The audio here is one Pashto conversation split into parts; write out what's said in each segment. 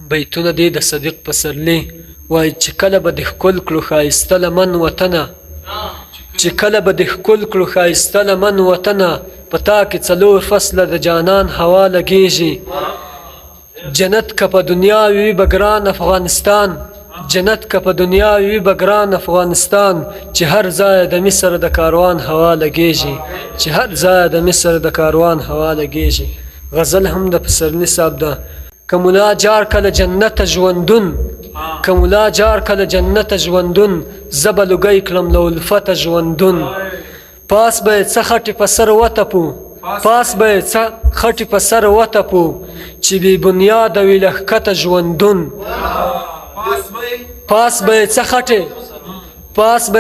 بیتونه دي د صدیق پسرلی وای چې کله به د ښکل کړو ښایسته لمن وطنه چې کله به د ښکل کړو ښایسته لمن وطنه په تا کې څلور فصله د جانان هوا لګېږي جنت که په دنیا وي به ګران افغانستان جنت که په دنیا وي به ګران افغانستان چې هر ځای د مصر د کاروان هوا لګېږي چې هر ځای د مصر د کاروان هوا لګېږي غزل هم د پسرلی صاحب ده که ملا جار کله جنت ژوندون که ملا جار کله جنت ژوندون زه به لوګی کړم له الفته ژوندون پاس به یې څه خټې په سر وتپو پاس به یې څه خټې په سر وتپو چې بې بنیاده وي له ښکته ژوندون پاس به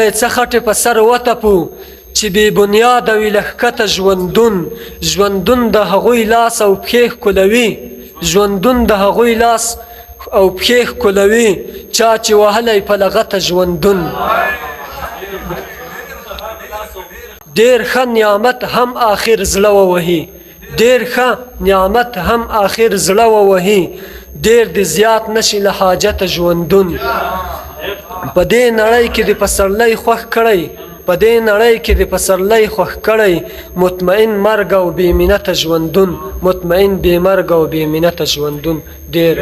یې څه خټې په سر وتپو چې بې بنیاده وي له ښکته ژوندون ژوندون د هغوی لاس او پښې ښکلوي ژوندون د هغوی لاس او پښې ښکلوي چا چې وهلی په لغته ژوندون ډېر ښه نعمت هم آخر زړه ووهي ډېر ښه نعمت هم آخر زړه ووهي ډېر د زیات نشي له حاجته ژوندون په دې نړۍ کې د پسرلی خوښ کړی په دې نړۍ کې د پسرلی خوښ کړی مطمئن مرګ او بې منته ژوندون مطمئن بې مرګ او بې منته ژوندون ډېر